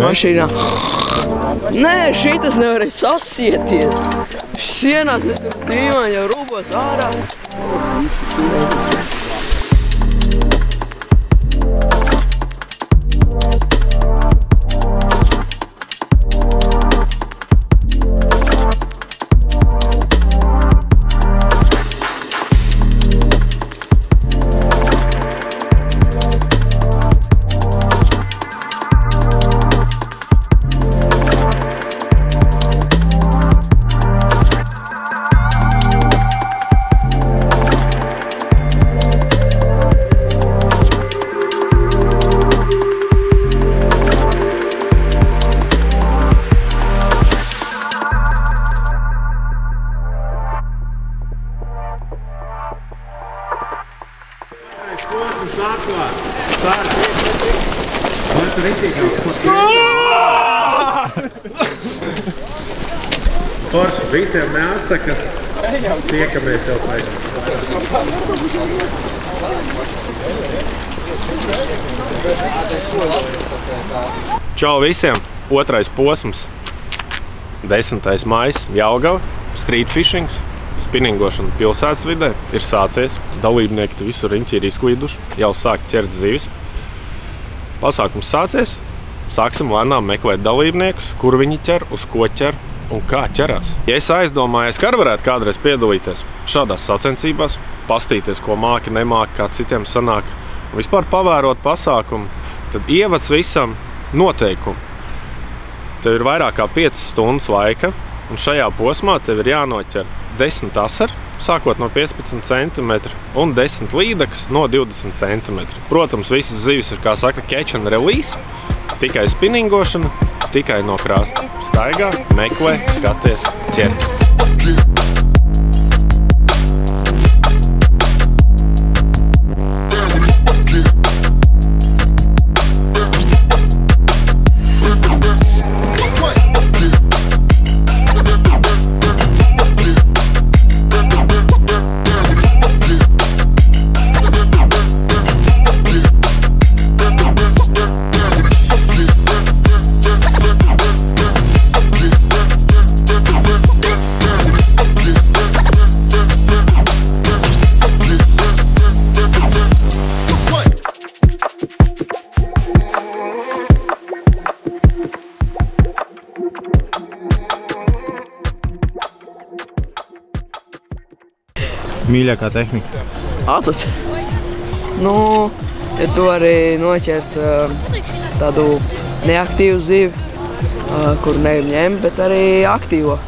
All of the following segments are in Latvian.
mašīnā. Nē, šitas nevarēja sasieties. Sienās es tur dīvaini jau rūbos ārā. Forši visiem jāsaka, tiekamies jau pēc. Čau visiem! Otrais posms, 10. maijs, Jelgava, street fishings, spinningošana pilsētas vidē ir sācies. Dalībnieki visur riņķi ir izklīduši, jau sāk ķert zivis. Pasākums sācies, sāksim lēnām meklēt dalībniekus, kur viņi ķer, uz ko ķer un kā ķerās. Ja es aizdomājies, ka varētu kādreiz piedalīties šādās sacensībās, pastīties, ko māki, nemāki, kā citiem sanāk, un vispār pavērot pasākumu, tad ievads visam noteikumu. Tev ir vairāk kā 5 stundas laika, un šajā posmā tev ir jānoķer 10 asaru, sākot no 15 cm, un 10 līdakas no 20 cm. Protams, visas zivis ir, kā saka, catch and release, tikai spinningošana, tikai no krasta. Staigā, meklē, skaties, ķer. Mīļākā tehnika? Acis. Nu, ja tu arī noķert tādu neaktīvu zivi, kuru negrib ņemt, bet arī aktīvo.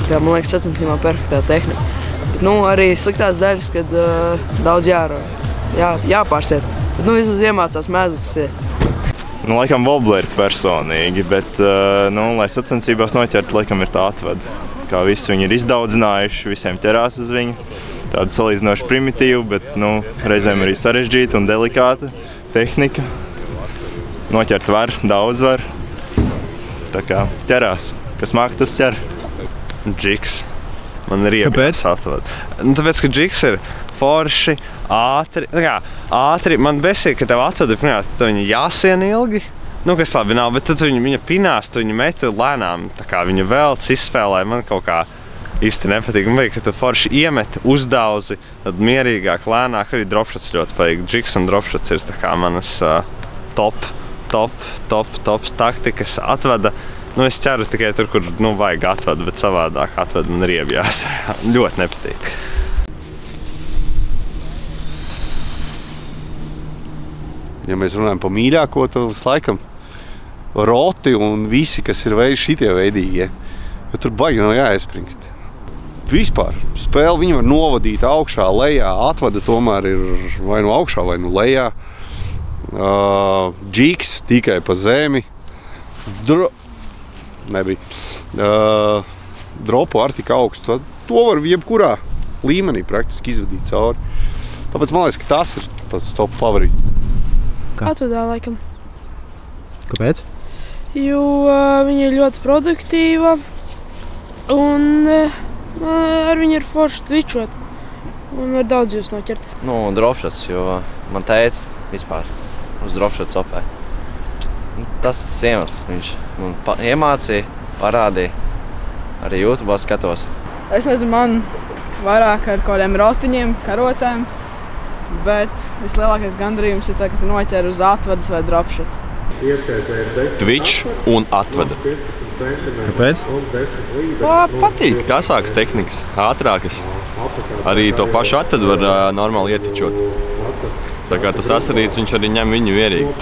Jā, man liekas, sacensībā perfektā tehnika. Bet, nu, arī sliktās daļas, kad daudz jāpārsiet. Bet, nu, vismaz iemācās mēzus siet. Nu, laikam wobleri personīgi, bet, nu, lai sacensībās noķert, laikam ir tā atvada. Kā visi viņi ir izdaudzinājuši, visiem ķerās uz viņu. Tāda salīdzinoši primitīva, bet, nu, reizēm arī sarežģīta un delikāta tehnika. Noķert var, daudz var. Tā kā ķerās. Kas māk, tas ķer. Džiks. Man ir iebies atvada. Nu, tāpēc, ka džiks ir forši, ātri. Tā kā, ātri, man besīgi, ka tev atvada, tu viņu jāsien ilgi. Nu, kas labi nav, bet tad viņa pinās, tu viņu meti lēnām. Tā kā viņa velc, izspēlē, man kaut kā īsti nepatīk. Man vajag, ka tu forši iemeti, uzdauzi, tad mierīgāk, lēnāk. Arī dropshots ļoti patīk. Džiks un dropshots ir tā kā manas top taktikas atvada. Nu, es ķeru tikai tur, kur, nu, vajag atvadu, bet savādāk atvadu man riebjās. Ļoti nepatīk. Ja mēs runājam par mīļāko, tad laikam roti un visi, kas ir šitie veidīgie. Jo tur baigi nav jāiespringst. Vispār spēli viņi var novadīt augšā, lejā, atvada tomēr ir vai nu augšā, vai nu lejā. Džiks tikai pa zemi. Dropu ar tik augstu. To var jebkurā līmenī praktiski izvadīt cauri. Tāpēc man liekas, ka tas ir tāds top favorīts. Atvadā laikam. Kāpēc? Jo viņa ir ļoti produktīva un ar viņu ir forši twitchot un var daudz jūs noķert. Nu, dropshots, jo man teica vispār uz dropshots opē. Tas iemesls. Viņš man iemācīja, parādīja. Arī YouTube skatos. Es nezinu, man vairāk ar kādiem rotiņiem, karotēm, bet vislielākais gandarījums ir tā, ka tu noķer uz atvadas vai dropshot. Twitch un atvada. Kāpēc? Patīk, kasākas tehnikas, ātrākas. Arī to pašu atvadu var normāli ietičot. Tā kā tas asarīts, viņš arī ņem viņu vierīgi.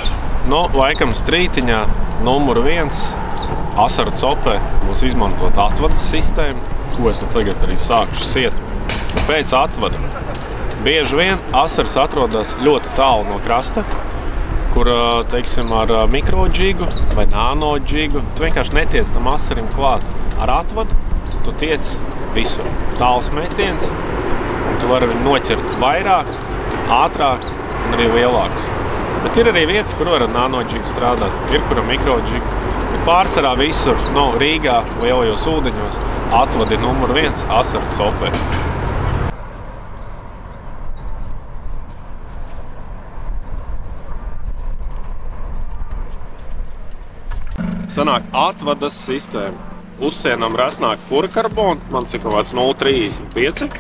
Laikam strītiņā numuru 1 asaru copē mums izmantot atvadas sistēmu, ko es tagad arī sākuši siet. Pēc atvada bieži vien asars atrodas ļoti tālu no krasta, kur, teiksim, ar mikrodžigu vai nanoģigu tu vienkārši netiec tam asarim klāt. Ar atvadu tu tiec visur. Tāls metiens, un tu vari viņu noķert vairāk, ātrāk un arī lielākus. Bet ir arī vietas, kur var ar nanoģigu strādāt, ir kur ar mikrodžigu. Pārsvarā visur, Rīgā, lielajos ūdeņos, atvadi numur 1 asaru copē. Sanāk atvadas sistēma. Uzsienam resnāk furkarbonu, man ir kaut kāds 0,35.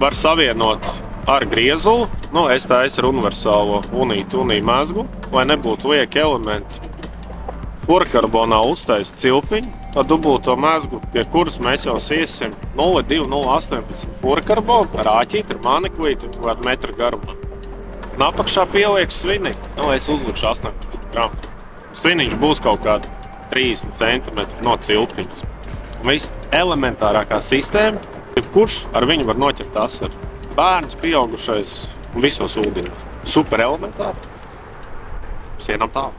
Var savienot ar griezulu. Es taisu ar universālo uniju mezgu, lai nebūtu lieki elementi. Furkarbonā uztaisu cilpiņu, ar dubulto mezgu, pie kuras mēs jau siesim 0,2, 0,18 furkarbonu ar āķīti, ar maneklīti, kaut metra garumā. Un apakšā pielieku svini, es uzlikšu 18 gramu. Sviniņš būs kaut kādi 30 cm no cilpiņas. Viss elementārākā sistēma, kurš ar viņu var noķert asaru. Bērns, pieaugušais un visos ūdeņos. Super elementāri. Sienam tālu.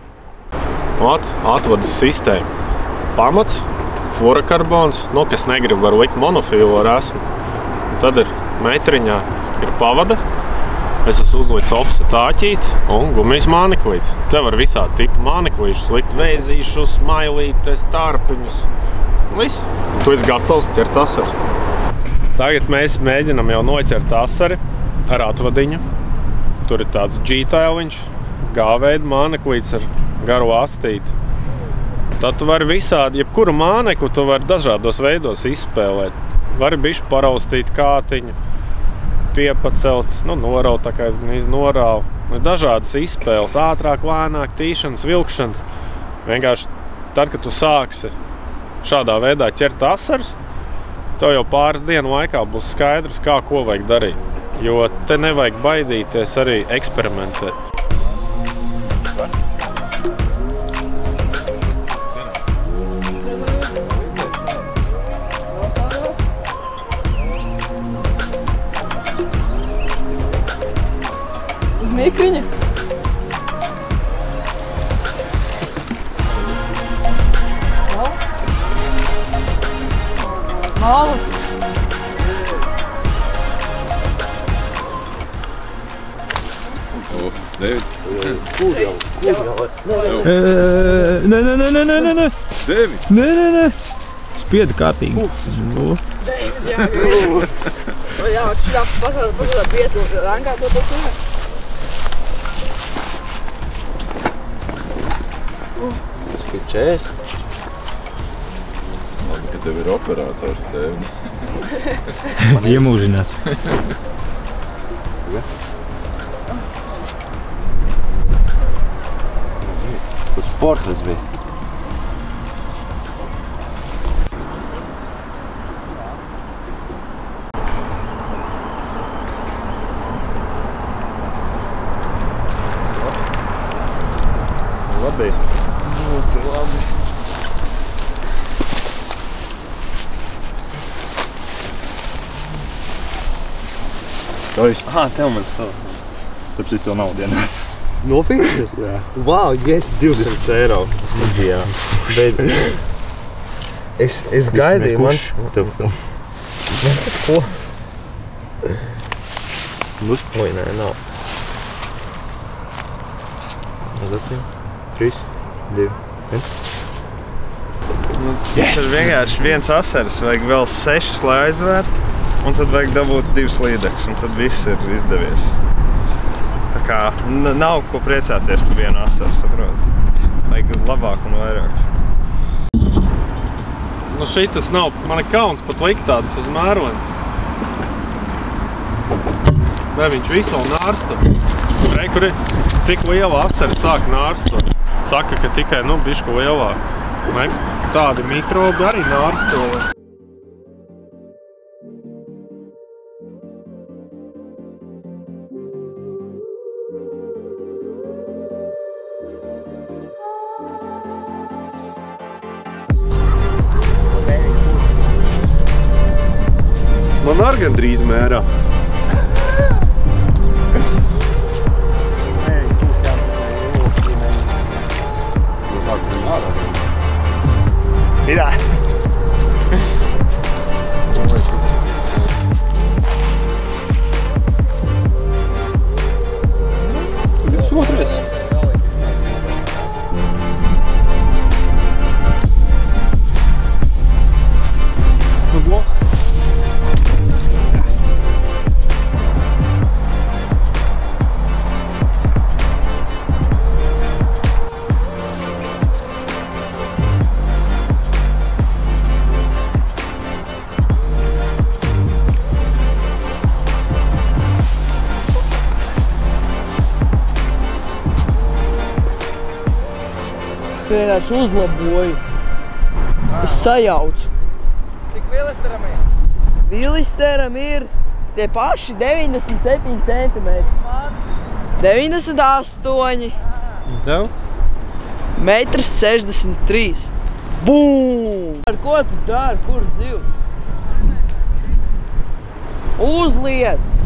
Atvadas sistēma. Pamats, fluorokarbons, kas negrib var likt monofilo resnu. Tad ir metriņā ir pavada. Es esmu uzlicis offset āķīti un gumijas maneklītes. Te var visādi tipu maneklīšus likt, vēzīšus, mailītes, tārpiņus. Viss. Un tu esi gatavs ķert asaru. Tagad mēs mēģinam jau noķert asari ar atvadiņu. Tur ir tāds G-tailiņš, G-veida maneklītes ar garu astīti. Tad tu vari visādi, jebkuru māneklu tu vari dažādos veidos izspēlēt. Vari bišķi paraustīt kātiņu, piepacelt, noraut, tā kā es gan norāvu. Dažādas izspēles, ātrāk, lēnāk, tīšanas, vilkšanas. Vienkārši tad, kad tu sāksi šādā veidā ķert asars, tev jau pāris dienu laikā būs skaidrs, kā ko vajag darīt. Jo te nevajag baidīties arī eksperimentēt. Mikriņa. Malas. Nē. Nē. Spiedi kārtīgi. Jā, šitā pasādā pietu rangā to tā. Skečēs. Labi, ka tev ir operators, Dēvni. Iemūžinās. Tas portrets bija. Labi. Ļoti labi. Tev man stāv. Tāpēc to nav dienāt. Nopietni? Jā. Wow, yes, 200 eiro. Jā. Bet es gaidīju, man... Tev Tas ko? Oi, nē, nav. 3, 2, 1. Tas ir vienkārši viens asars, vajag vēl 6, lai aizvērt, un tad vajag dabūt 2 līdekļus, un tad viss ir izdevies. Tā kā nav ko priecāties par vienu asaru, saprot. Vajag labāk un vairāk. Nu šitas nav, man ir kauns pat likt tādus uz mēronis. Vai viņš visu vēl nārsto. Rei, kur ir, cik liela asara sāk nārstot. Saka, ka tikai, bišķi lielāk. Ne? Tādi mikrobi arī nārsto. Man arī gandrīz mērā. Mirā! Otrais. Vienkārši uzlaboju. Es sajaucu. Cik Vilisteram ir? Vilisteram ir tie paši 97 centimetri. 98. Un tev? 1,63 m. Būm! Ar ko tu dari? Kur zivs? Uzliec!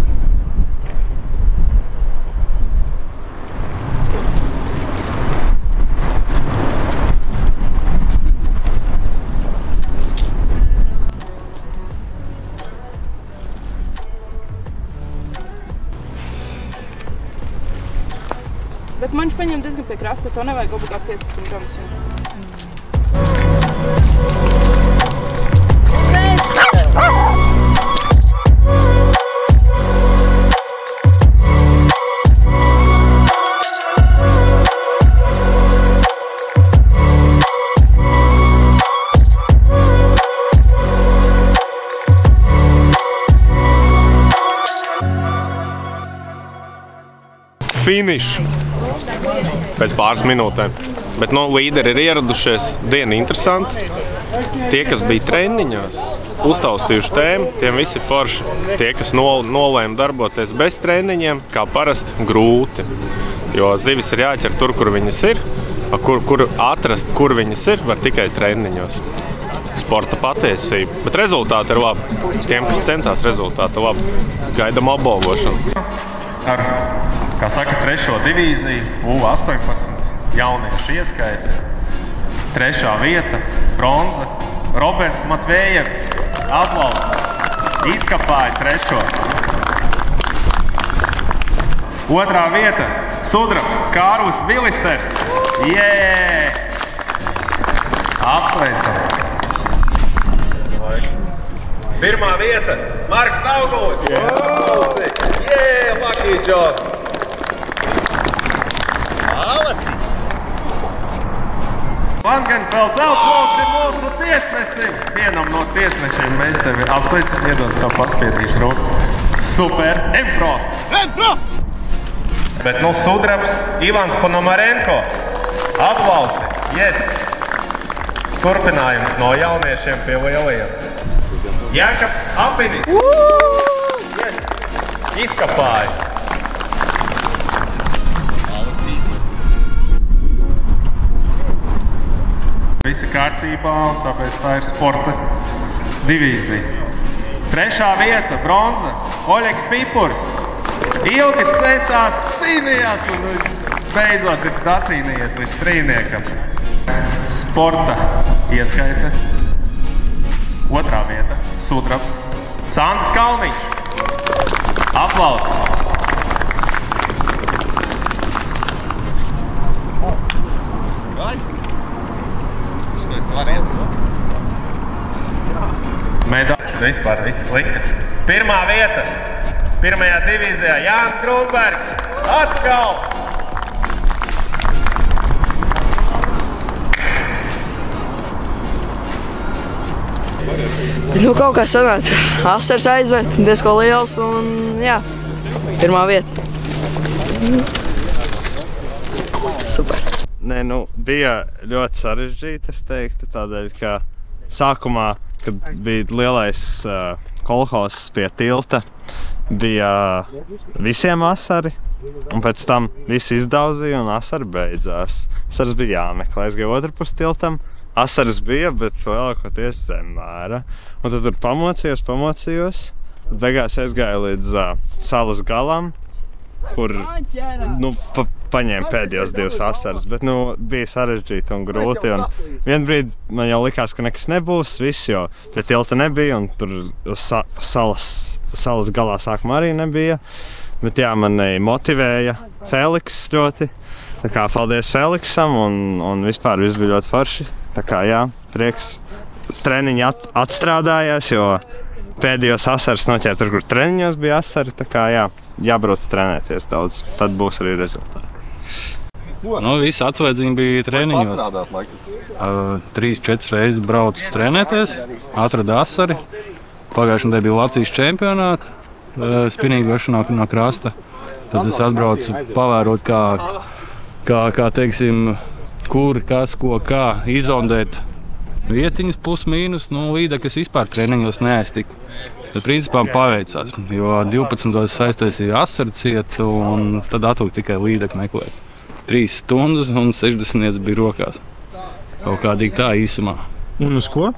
Bet man viņš paņem diezgan pie krasta, to nevajag obligāti 15 gramus. Finish! Pēc pāris minūtēm. Bet līderi ir ieradušies. Diena interesanti. Tie, kas bija treniņos, uztaustījuši tēmu, tiem visi forši. Tie, kas nolēma darboties bez treniņiem, kā parasti, grūti. Jo zivis ir jāķer tur, kur viņas ir. Kur atrast, kur viņas ir, var tikai treniņos. Sporta patiesība. Bet rezultāti ir labi. Tiem, kas centās, rezultāti ir labi. Gaidam apbalvošanu. Ar, kā saka, 3. divīziju, U18 jauniešu ieskaita. 3. vieta, bronza, Roberts Matvējevs, aplausos, izkapāja 3. 2. vieta, sudrabs, Kārlis Vilisters. Jē! Apsveicam! 1. vieta, Marks Naugulis. Jē, lucky job! Alacīs! Langenfelds Elfons ir mūsu tiesnesim. Vienam no tiesnešiem mēs tevi apsveicam, iedod savu paspiedīšu roku. Super! Empro! Empro! Bet sudrabs Ivans Ponomarenko. Aplausi! Yes! Turpinājums no jauniešiem pie lielajiem. Jākap Apinis! Yes! Izkapāja! Visi kārtībā, un tāpēc tā ir sporta divīzija. 3. vieta, bronza, Oļegs Pipurs. Ilgi centās, cīnījās, un beidzot ir sacīnījies līdz trīniekam. Sporta ieskaita. 2. vieta, sudrabs, Sandis Kalniņš. Aplausi! Medaļas vispār viss slikti. 1. vieta, 1. divīzijā Jānis Grunbergs. Atkal! Nu, kaut kā sanāca. Asars aizvert, diezko liels un, jā, pirmā vieta. Super. Nē, nu, bija ļoti sarežģīti, es teiktu, tādēļ, ka sākumā, kad bija lielais kolhozs pie tilta, bija visiem asari, un pēc tam visi izdauzīja un asari beidzās. Asars bija jāmeklē, es gāju otru pus tiltam, asaras bija, bet lielākoties zemmēra. Un tad tur pamocījos, beigās aizgāju līdz salas galam, kur paņēma pēdējos 2 asaras, bet bija sarežģīti un grūti. Un vien brīdi man jau likās, ka nekas nebūs, viss, jo pie tilta nebija un tur uz salas galā sākumā arī nebija. Bet jā, mani motivēja Feliks ļoti. Tā kā paldies Feliksam un vispār viss bija ļoti forši. Tā kā jā, prieks. Treniņi atstrādājās, jo pēdējos asaras noķēra tur, kur treniņos bija asari. Tā kā jā, jābrauc trenēties daudz, tad būs arī rezultāti. Nu, visi atsvaidziņi bija treniņos. 3-4 reizes braucu trenēties, atrada asari. Pagājušajā nedēļā bija Latvijas čempionāts, spinīgošanā no krasta. Tad es atbraucu pavērot, kā teiksim, kur, kas, ko, kā izondēt vietiņas plus mīnus. Līdzekļus vispār treniņos neaiztika. Bet principā paveicās, jo 12. aiztaisīja asari ciet un tad atlika tikai līdzekļu meklēt. 3 stundas un 60 bija rokās. Kaut kādīgi tā īsumā. Un uz ko?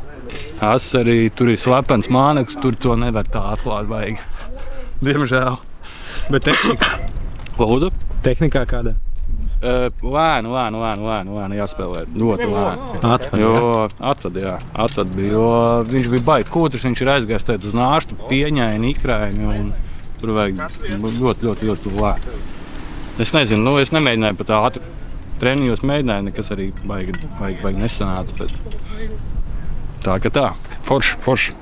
Asari, tur ir slepens māneklis, tur to nevar tā atklāt vajag. Diemžēl. Bet tehnika? Lūdzu? Tehnikā kādā? Lēni jāspēlē. Ļoti lēni. Atved, jā. Atved bija, jo viņš bija baigi kūtris, viņš ir aizgājis tēt uz nārstu, pieņēni, ikrājumi un tur vajag ļoti lēni. Es nezinu, es nemēģināju pat ātri. Treniņos mēģināju, nekas arī baigi nesanāca, bet tā ka tā. Forši.